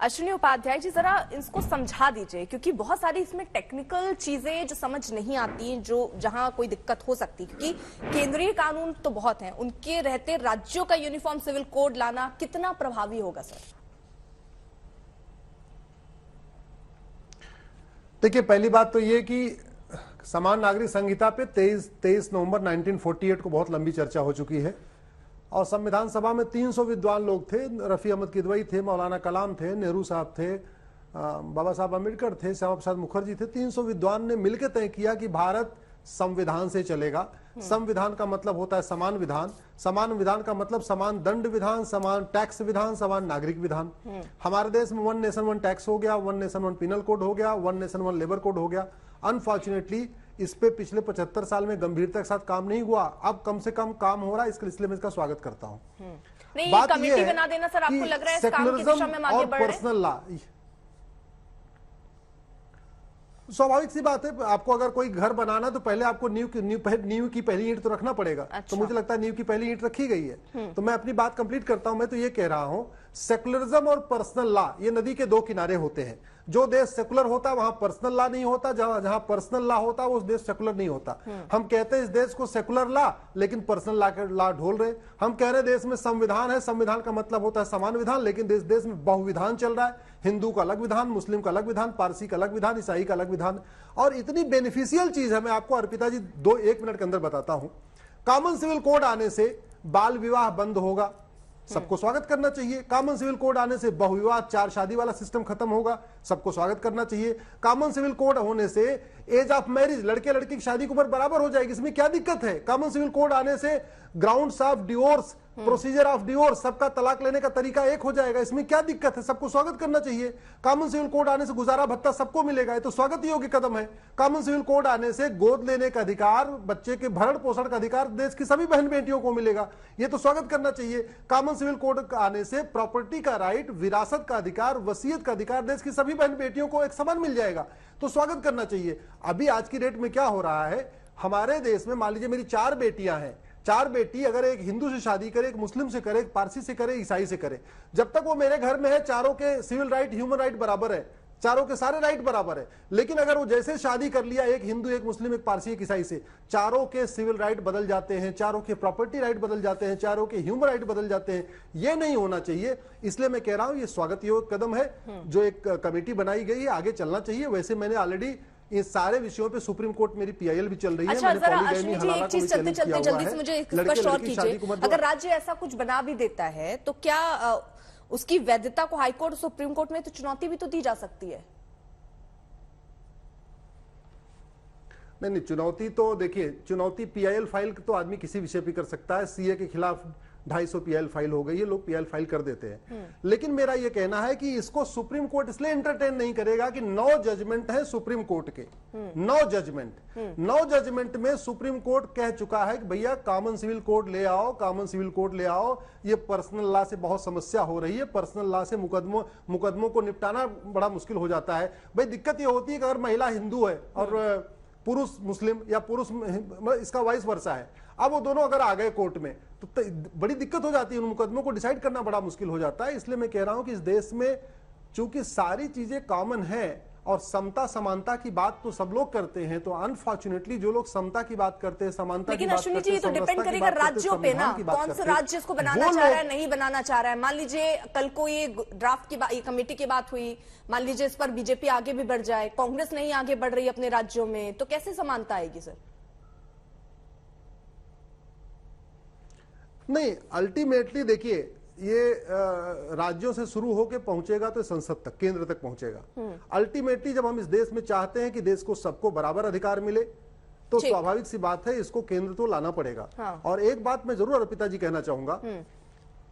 अश्विनी उपाध्याय जी, जरा इसको समझा दीजिए, क्योंकि बहुत सारी इसमें टेक्निकल चीजें जो समझ नहीं आती, जो जहां कोई दिक्कत हो सकती, क्योंकि केंद्रीय कानून तो बहुत हैं, उनके रहते राज्यों का यूनिफॉर्म सिविल कोड लाना कितना प्रभावी होगा सर? देखिए, पहली बात तो ये कि समान नागरिक संहिता पे 23 नवंबर 1948 को बहुत लंबी चर्चा हो चुकी है और संविधान सभा में 300 विद्वान लोग थे। रफी अहमद किदवई थे, मौलाना कलाम थे, नेहरू साहब थे, बाबा साहब अम्बेडकर थे, श्यामा प्रसाद मुखर्जी थे। 300 विद्वान ने मिलकर तय किया कि भारत संविधान से चलेगा। संविधान का मतलब होता है समान विधान, समान विधान का मतलब समान दंड विधान, समान टैक्स विधान, समान नागरिक विधान। हमारे देश में 1 नेशन 1 टैक्स हो गया, 1 नेशन 1 पिनल कोड हो गया, 1 नेशन 1 लेबर कोड हो गया। अनफॉर्चुनेटली इस पे पिछले 75 साल में गंभीरता के साथ काम नहीं हुआ। अब कम से कम काम हो रहा है, इसलिए मैं इसका स्वागत करता हूं। नहीं, बात कमेटी बना देना सर, आपको लग रहा है इस काम की दिशा में हम आगे बढ़ रहे हैं? पर्सनल लॉ, स्वाभाविक सी बात है, आपको अगर कोई घर बनाना तो पहले आपको नींव की पहली ईंट तो रखना पड़ेगा। अच्छा। तो मुझे लगता है नींव की पहली ईंट रखी गई है। तो मैं अपनी बात कंप्लीट करता हूं। मैं तो ये कह रहा हूं, सेकुलरिज्म और पर्सनल लॉ ये नदी के दो किनारे होते हैं। जो देश सेकुलर होता है वहां पर्सनल लॉ नहीं होता, जहां पर्सनल लॉ होता है वो देश सेकुलर नहीं होता। हम कहते हैं इस देश को सेकुलर लॉ, लेकिन पर्सनल लॉ ढोल रहे। हम कह रहे हैं देश में संविधान है, संविधान का मतलब होता है समान विधान, लेकिन देश में बहुविधान चल रहा है। हिंदू का अलग विधान, मुस्लिम का अलग विधान, पारसी का अलग विधान, ईसाई का अलग विधान। और इतनी बेनिफिशियल चीज है, मैं आपको अर्पिता जी 1 मिनट के अंदर बताता हूं। कॉमन सिविल कोड आने से बाल विवाह बंद होगा, सबको स्वागत करना चाहिए। कॉमन सिविल कोड आने से बहुविवाह 4 शादी वाला सिस्टम खत्म होगा, सबको स्वागत करना चाहिए। कॉमन सिविल कोड होने से एज ऑफ मैरिज, लड़के लड़की की शादी की उम्र बराबर हो जाएगी, इसमें क्या दिक्कत है? कॉमन सिविल कोड आने से grounds of divorce, procedure of divorce, सबका तलाक लेने का तरीका एक हो जाएगा, इसमें क्या दिक्कत है? सबको स्वागत करना चाहिए। कॉमन सिविल कोड आने से गुजारा भत्ता सबको मिलेगा, ये तो स्वागत योग्य कदम है। कॉमन सिविल कोड आने से गोद लेने का अधिकार, बच्चे के भरण पोषण का अधिकार देश की सभी बहन बेटियों को मिलेगा, ये तो स्वागत करना चाहिए। कॉमन सिविल कोड आने से प्रॉपर्टी का राइट, विरासत का अधिकार, वसीयत का अधिकार देश की सभी बहन बेटियों को एक समान मिल जाएगा, तो स्वागत करना चाहिए। अभी आज की डेट में क्या हो रहा है हमारे देश में, मान लीजिए मेरी 4 बेटियां हैं, 4 बेटी अगर एक हिंदू से शादी करे, एक मुस्लिम से करे, एक पारसी से करे, ईसाई से करे, जब तक वो मेरे घर में है चारों के सिविल राइट, ह्यूमन राइट बराबर है, चारों के सारे राइट बराबर है। लेकिन अगर वो जैसे शादी कर लिया एक हिंदू, एक मुस्लिम, एक पारसी, एक ईसाई से, चारों के सिविल राइट बदल जाते हैं, चारों के प्रॉपर्टी राइट बदल जाते हैं, चारों के ह्यूमन राइट बदल जाते हैं। ये नहीं होना चाहिए। इसलिए मैं कह रहा हूं ये स्वागत योग्य कदम है जो एक कमेटी बनाई गई है, आगे चलना चाहिए। वैसे मैंने ऑलरेडी इस सारे विषयों पे सुप्रीम कोर्ट मेरी पीआईएल भी चल रही है। अच्छा, जरा अश्विनी जी एक चीज चलते चलते जल्दी से मुझे स्पष्ट और कीजिए, अगर राज्य ऐसा कुछ बना भी देता है तो क्या उसकी वैधता को हाईकोर्ट, सुप्रीम कोर्ट में तो चुनौती भी तो दी जा सकती है? नहीं, चुनौती तो देखिए, चुनौती पीआईएल फाइल तो आदमी किसी विषय पे कर सकता है। सीए के खिलाफ 250 पीआईएल फाइल हो गई है, लोग पीआईएल फाइल कर देते हैं। लेकिन मेरा यह कहना है कि इसको सुप्रीम कोर्ट इसलिए एंटरटेन नहीं करेगा कि 9 जजमेंट है सुप्रीम कोर्ट के, 9 जजमेंट में सुप्रीम कोर्ट कह चुका है कि भैया कॉमन सिविल कोड ले आओ, कॉमन सिविल कोड ले आओ, ये पर्सनल लॉ से बहुत समस्या हो रही है, पर्सनल लॉ से मुकदमों को निपटाना बड़ा मुश्किल हो जाता है। भाई दिक्कत यह होती है कि अगर महिला हिंदू है और पुरुष मुस्लिम, या पुरुष इसका वाइस वर्सा है, अब वो दोनों अगर आ गए कोर्ट में तो बड़ी दिक्कत हो जाती है, उन मुकदमों को डिसाइड करना बड़ा मुश्किल हो जाता है। इसलिए मैं कह रहा हूं कि इस देश में चूंकि सारी चीजें कॉमन है और समता समानता की बात तो सब लोग करते हैं, तो अनफॉर्चुनेटली जो लोग समता की बात करते हैं, समानता की बात करते हैं, लेकिन तो डिपेंड करेगा राज्यों पे ना, कौन सा राज्य इसको बनाना चाह रहा है, नहीं बनाना चाह रहा है। मान लीजिए कल को ये ड्राफ्ट की ये कमेटी की बात हुई, मान लीजिए इस पर बीजेपी आगे भी बढ़ जाए, कांग्रेस नहीं आगे बढ़ रही अपने राज्यों में, तो कैसे समानता आएगी सर? नहीं, अल्टीमेटली देखिए, ये राज्यों से शुरू होकर पहुंचेगा तो संसद तक, केंद्र तक पहुंचेगा। अल्टीमेटली जब हम इस देश में चाहते हैं कि देश को सबको बराबर अधिकार मिले, तो स्वाभाविक सी बात है इसको केंद्र तो लाना पड़ेगा। हाँ। और एक बात मैं जरूर अर्पिता जी कहना चाहूंगा,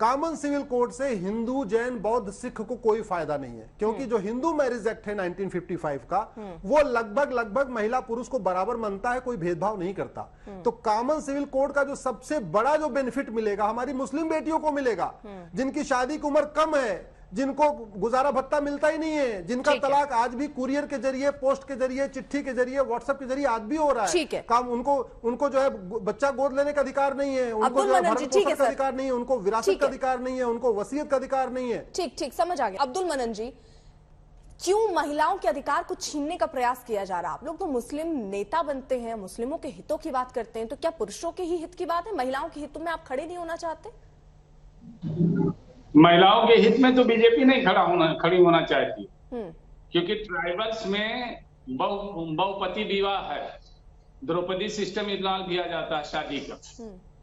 कॉमन सिविल कोड से हिंदू, जैन, बौद्ध, सिख को कोई फायदा नहीं है, क्योंकि जो हिंदू मैरिज एक्ट है 1955 का, वो लगभग महिला पुरुष को बराबर मानता है, कोई भेदभाव नहीं करता। तो कॉमन सिविल कोड का जो सबसे बड़ा जो बेनिफिट मिलेगा हमारी मुस्लिम बेटियों को मिलेगा, जिनकी शादी की उम्र कम है, जिनको गुजारा भत्ता मिलता ही नहीं है, जिनका तलाक आज भी कुरियर के जरिए, पोस्ट के जरिए, चिट्ठी के जरिए, व्हाट्सएप के जरिए आज भी हो रहा है काम। उनको जो है बच्चा गोद लेने का अधिकार नहीं है, उनको जो है भरण पोषण का अधिकार नहीं है, उनको विरासत का अधिकार नहीं है, उनको वसीयत का अधिकार नहीं है। ठीक समझ आ गया। अब्दुल मनन जी, क्यों महिलाओं के अधिकार को छीनने का प्रयास किया जा रहा है? आप लोग तो मुस्लिम नेता बनते हैं, मुस्लिमों के हितों की बात करते हैं, तो क्या पुरुषों के ही हित की बात है? महिलाओं के हितों में आप खड़े नहीं होना चाहते? महिलाओं के हित में तो बीजेपी नहीं खड़ी होना चाहती, क्योंकि ट्राइबल्स में बहुपति विवाह है, द्रौपदी सिस्टम इस्तेमाल किया जाता है शादी का।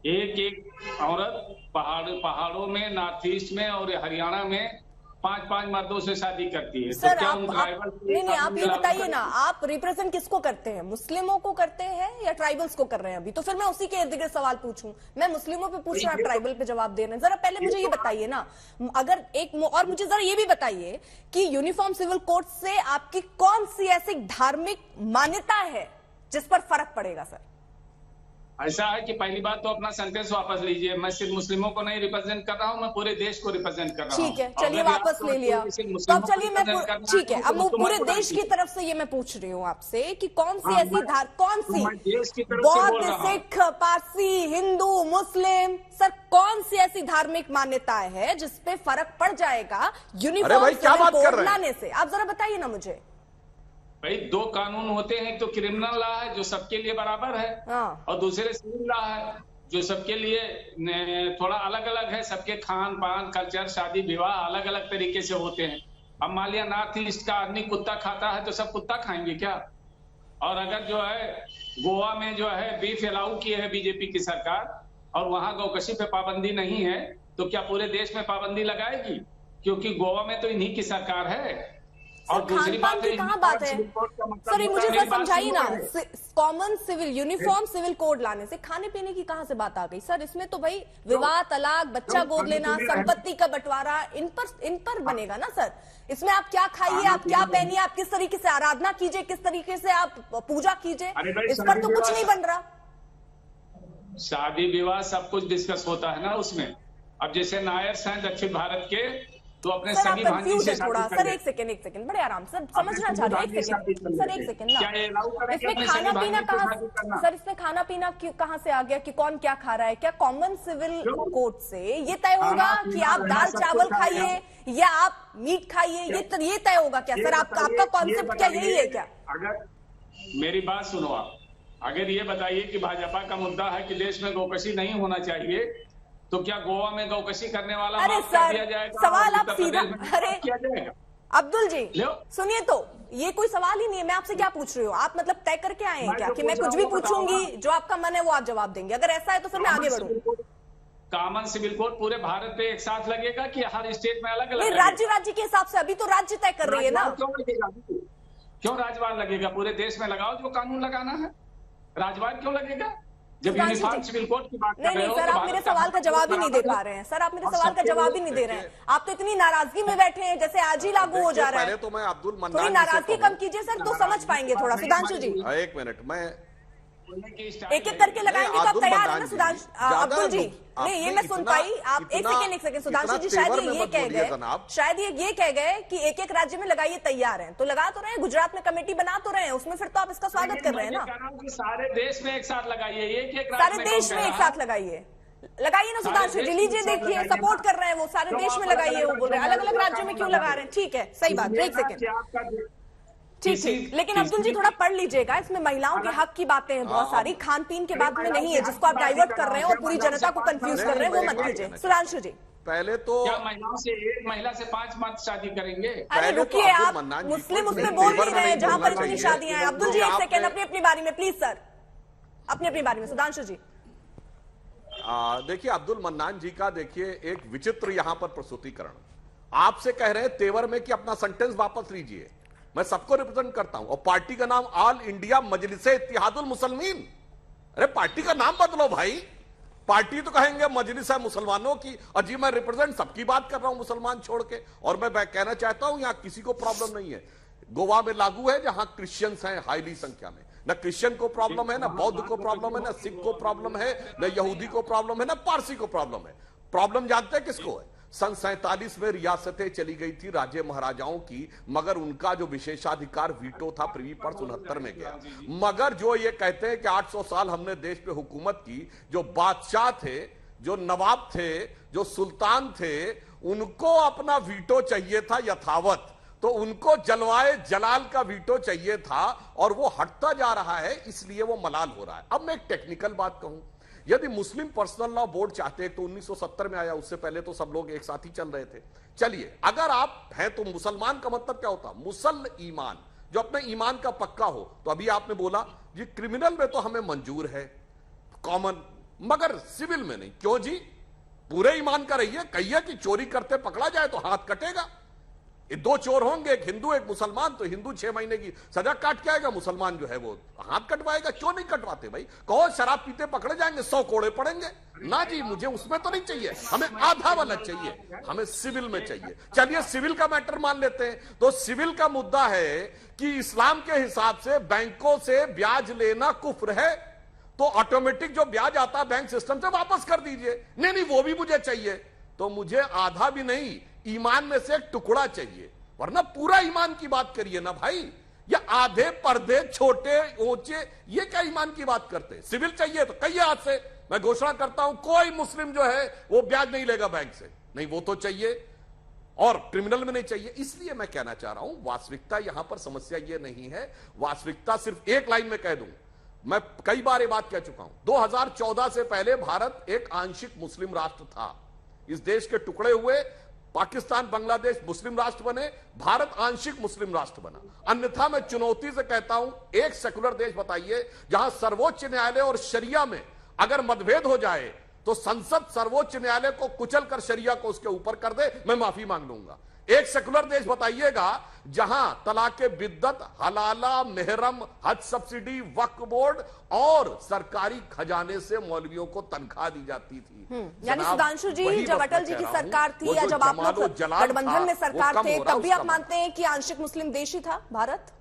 एक औरत पहाड़ों में, नॉर्थ ईस्ट में और हरियाणा में 5 मर्दों से शादी करती है। सर, तो क्या नहीं, आप ये बताइए ना, आप रिप्रेजेंट किसको करते हैं? मुस्लिमों को करते हैं या ट्राइबल्स को कर रहे हैं अभी? तो फिर मैं उसी के इर्द गिर्द सवाल पूछूं। मैं मुस्लिमों पे पूछ रहा हूं, आप ट्राइबल पे जवाब दे रहे हैं। जरा पहले मुझे ये बताइए ना, अगर और मुझे जरा ये भी बताइए कि यूनिफॉर्म सिविल कोड से आपकी कौन सी ऐसी धार्मिक मान्यता है जिस पर फर्क पड़ेगा? सर, ऐसा है कि पहली बात तो अपना सेंटेंस वापस लीजिए। मैं सिर्फ मुस्लिमों को नहीं रिप्रेजेंट कर रहा हूं, मैं पूरे देश को रिप्रेजेंट कर रहा हूं। ठीक है, चलिए वापस ले लिया। तो अब चलिए मैं ठीक है, अब पूरे देश की तरफ से ये मैं पूछ रही हूँ आपसे कि कौन सी ऐसी कौन सी बौद्ध, सिख, पारसी, हिंदू, मुस्लिम, सर कौन सी ऐसी धार्मिक मान्यताएं है जिसपे फर्क पड़ जाएगा यूनिफॉर्म सिविल कोड लाने से? आप जरा बताइए ना मुझे। भाई, 2 कानून होते हैं, एक तो क्रिमिनल लॉ है जो सबके लिए बराबर है, और दूसरे सिविल लॉ है जो सबके लिए थोड़ा अलग अलग है। सबके खान पान, कल्चर, शादी विवाह अलग अलग तरीके से होते हैं। अब मान लिया नॉर्थ ईस्ट का आदमी कुत्ता खाता है तो सब कुत्ता खाएंगे क्या? और अगर जो है गोवा में जो है बीफ अलाउ की है बीजेपी की सरकार और वहां गौकशी पे पाबंदी नहीं है, तो क्या पूरे देश में पाबंदी लगाएगी? क्योंकि गोवा में तो इन्हीं की सरकार है। और दूसरी बात की कहाँ बात है? सर, मुझे सर समझाइए ना, common civil uniform civil code लाने से खाने पीने की कहाँ से बात आ गई? सर, इसमें तो भाई विवाह, तलाक, बच्चा गोद लेना, संपत्ति का बंटवारा, इन पर बनेगा ना सर। इसमें आप क्या खाइए, आप क्या पहनिए, आप किस तरीके से आराधना कीजिए, किस तरीके से आप पूजा कीजिए, इस पर तो कुछ नहीं बन रहा। शादी विवाह सब कुछ डिस्कस होता है ना उसमें। अब जैसे नायर्स हैं दक्षिण भारत के, तो अपने सभी भांजी से थोड़ा सर, एक सेकंड बड़े आराम से समझना चाह रहे हैं। सर एक सेकंड ना, इसमें खाना पीना कहाँ, सर इसमें खाना पीना कहाँ से आ गया कि कौन क्या खा रहा है? क्या कॉमन सिविल कोड से ये तय होगा कि आप दाल चावल खाइए या आप मीट खाइए? ये तय होगा क्या सर? आपका कॉन्सेप्ट क्या यही है क्या? अगर मेरी बात सुनो आप, अगर ये बताइए कि भाजपा का मुद्दा है कि देश में गौकशी नहीं होना चाहिए, तो क्या गोवा में गौकशी करने वाला अरे सर, दिया जाएगा? सवाल आप सीधा, अरे किया जाएगा? अब्दुल जी सुनिए, तो ये कोई सवाल ही नहीं है। मैं आपसे क्या पूछ रही हूँ? आप मतलब तय करके आए हैं क्या कि मैं कुछ भी पूछूंगी, जो आपका मन है वो आप जवाब देंगे? अगर ऐसा है तो फिर मैं आगे बढ़ूं। कॉमन सिविल कोड पूरे भारत पे एक साथ लगेगा कि हर स्टेट में अलग अलग? राज्य के हिसाब से, अभी तो राज्य तय कर रही है ना। क्यों राजवार लगेगा? पूरे देश में लगाओ जो कानून लगाना है, राजवार क्यों लगेगा? जब यूनिफॉर्म सिविल कोड की बात कर रहे हो, सर आप मेरे सवाल का जवाब ही नहीं दे पा रहे हैं। सर आप मेरे सवाल का जवाब ही नहीं दे रहे हैं। आप तो इतनी नाराजगी में बैठे हैं जैसे आज ही लागू हो जा रहा है। तो मैं अब्दुल मन्नान, थोड़ी नाराजगी कम कीजिए सर, तो समझ पाएंगे थोड़ा। सुधांशु जी, एक मिनट, मैं एक एक करके लगाएंगे तो आप तैयार है ना सुधांशु? अब्दुल जी नहीं, ये मैं सुन पाई। आप एक सेकंड सुधांशु जी, शायद ये कह गए कि एक एक राज्य में लगाइए, तैयार हैं तो लगा तो रहे हैं। गुजरात में कमेटी बना तो रहे हैं, उसमें फिर तो आप इसका स्वागत कर रहे हैं ना। सारे देश में एक साथ लगाइए, एक सारे देश में एक साथ लगाइए ना सुधांशु जी। लीजिए देखिए, सपोर्ट कर रहे हैं वो, सारे देश में लगाइए वो बोल रहे हैं। अलग अलग राज्यों में क्यों लगा रहे हैं? ठीक है, सही बात। एक सेकंड, ठीक। लेकिन अब्दुल जी थोड़ा पढ़ लीजिएगा, इसमें महिलाओं के हक की बातें हैं बहुत सारी, खान पीन के बात में नहीं है, जिसको आप डाइवर्ट कर रहे हैं और पूरी जनता को कंफ्यूज कर रहे हैं, वो मत कीजिए। सुधांशु जी, पहले तो क्या महिलाओं से एक महिला से 5 मर्द शादी करेंगे? अरे रुकिए, आप मुस्लिम उसमें बोल नहीं रहे हैं जहां पर इतनी शादियां हैं। अब्दुल जी एक सेकंड, अपनी बारी में प्लीज सर, अपनी बारी में। सुधांशु जी देखिए, अब्दुल मन्नान जी का देखिए एक विचित्र यहां पर प्रस्तुतिकरण। आपसे कह रहे हैं तेवर में कि अपना सेंटेंस वापस लीजिए। मैं सबको रिप्रेजेंट करता हूं और पार्टी का नाम ऑल इंडिया मजलिसे इत्तेहादुल मुसलमीन। अरे पार्टी का नाम बदलो भाई। पार्टी तो कहेंगे मजलिस है मुसलमानों की, और जी मैं रिप्रेजेंट सबकी बात कर रहा हूं मुसलमान छोड़ के। और मैं कहना चाहता हूं यहां किसी को प्रॉब्लम नहीं है। गोवा में लागू है जहां क्रिश्चियंस हैं हाईली संख्या में। न क्रिश्चियन को प्रॉब्लम है, न बौद्ध को प्रॉब्लम है, न सिख को प्रॉब्लम है, न यहूदी को प्रॉब्लम है, न पारसी को प्रॉब्लम है। प्रॉब्लम जानते हैं किसको है? सन 47 में रियासतें चली गई थी राज्य महाराजाओं की, मगर उनका जो विशेषाधिकार वीटो था प्रीवी पर 69 में गया। मगर जो ये कहते हैं कि 800 साल हमने देश पे हुकूमत की, जो बादशाह थे, जो नवाब थे, जो सुल्तान थे, उनको अपना वीटो चाहिए था यथावत, तो उनको जलवाए जलाल का वीटो चाहिए था और वो हटता जा रहा है, इसलिए वो मलाल हो रहा है। अब मैं एक टेक्निकल बात कहूं, यदि मुस्लिम पर्सनल लॉ बोर्ड चाहते, तो 1970 में आया, उससे पहले तो सब लोग एक साथ ही चल रहे थे। चलिए, अगर आप हैं तो मुसलमान का मतलब क्या होता? मुसल ईमान, जो अपने ईमान का पक्का हो। तो अभी आपने बोला जी क्रिमिनल में तो हमें मंजूर है, कॉमन, मगर सिविल में नहीं। क्यों जी? पूरे ईमान का रहिए, कहिए कि चोरी करते पकड़ा जाए तो हाथ कटेगा। ये दो चोर होंगे, एक हिंदू एक मुसलमान, तो हिंदू 6 महीने की सजा काट के आएगा, मुसलमान जो है वो हाथ कटवाएगा। क्यों नहीं कटवाते भाई? कहो शराब पीते पकड़े जाएंगे, 100 कोड़े पड़ेंगे ना जी, मुझे उसमें तो नहीं चाहिए, हमें आधा वाला चाहिए, हमें सिविल में चाहिए। चलिए सिविल का मैटर मान लेते हैं, तो सिविल का मुद्दा है कि इस्लाम के हिसाब से बैंकों से ब्याज लेना कुफ्र है, तो ऑटोमेटिक जो ब्याज आता है बैंक सिस्टम से वापस कर दीजिए। नहीं, वो भी मुझे चाहिए, तो मुझे आधा भी नहीं, ईमान में से एक टुकड़ा चाहिए, वरना पूरा ईमान की बात करिए ना भाई। या आधे पर्दे छोटे ऊंचे, ये क्या ईमान की बात करते? सिविल चाहिए तो कहिए आज से, मैं घोषणा करता हूं कोई मुस्लिम जो है वो ब्याज नहीं लेगा बैंक से, नहीं वो तो चाहिए, और क्रिमिनल में नहीं चाहिए। इसलिए मैं कहना चाह रहा हूं, वास्तविकता यहां पर समस्या ये नहीं है। वास्तविकता सिर्फ एक लाइन में कह दूं, मैं कई बार ये बात कह चुका हूं, 2014 से पहले भारत एक आंशिक मुस्लिम राष्ट्र था। इस देश के टुकड़े हुए, पाकिस्तान बांग्लादेश मुस्लिम राष्ट्र बने, भारत आंशिक मुस्लिम राष्ट्र बना। अन्यथा मैं चुनौती से कहता हूं, एक सेकुलर देश बताइए जहां सर्वोच्च न्यायालय और शरिया में अगर मतभेद हो जाए तो संसद सर्वोच्च न्यायालय को कुचल कर शरिया को उसके ऊपर कर दे, मैं माफी मांग लूंगा। एक सेकुलर देश बताइएगा जहां तलाके बिद्दत, हलाला, मेहरम, हज सब्सिडी, वक्फ बोर्ड और सरकारी खजाने से मौलवियों को तनख्वाह दी जाती थी। यानी सुधांशु जी, जब अटल जी की सरकार थी या जब आप लोग गठबंधन में सरकार थे, तब भी आप मानते हैं कि आंशिक मुस्लिम देश ही था भारत?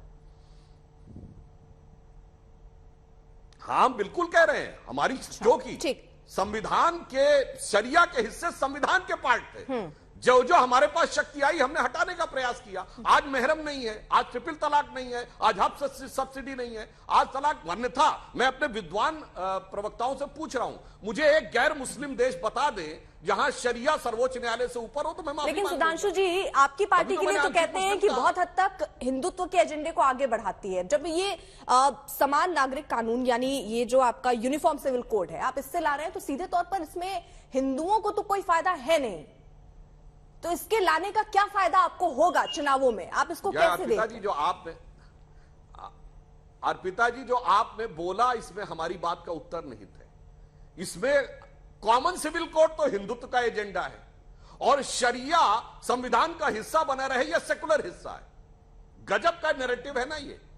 हाँ, बिल्कुल कह रहे हैं। हमारी जो की संविधान के शरिया के हिस्से संविधान के पार्ट थे, जो जो हमारे पास शक्ति आई हमने हटाने का प्रयास किया। आज महरम नहीं है, आज ट्रिपल तलाक नहीं है, आज हज सब्सिडी नहीं है, आज तलाक वर्ण था। मैं अपने विद्वान प्रवक्ताओं से पूछ रहा हूं, मुझे एक गैर मुस्लिम देश बता दे जहां शरिया सर्वोच्च न्यायालय से ऊपर हो, तो मैं माफी लेकिन सुधांशु जी, आपकी पार्टी के लिए तो कहते हैं कि बहुत हद तक हिंदुत्व के एजेंडे को आगे बढ़ाती है। जब ये समान नागरिक कानून, यानी ये जो आपका यूनिफॉर्म सिविल कोड है, आप इससे ला रहे हैं, तो सीधे तौर पर इसमें हिंदुओं को तो कोई फायदा है नहीं, तो इसके लाने का क्या फायदा आपको होगा चुनावों में? आप इसको कैसे देखते हैं? अर्पिता जी, जो आपने बोला इसमें हमारी बात का उत्तर निहित है। इसमें कॉमन सिविल कोड तो हिंदुत्व का एजेंडा है, और शरिया संविधान का हिस्सा बना रहे, यह सेकुलर हिस्सा है। गजब का नैरेटिव है ना ये।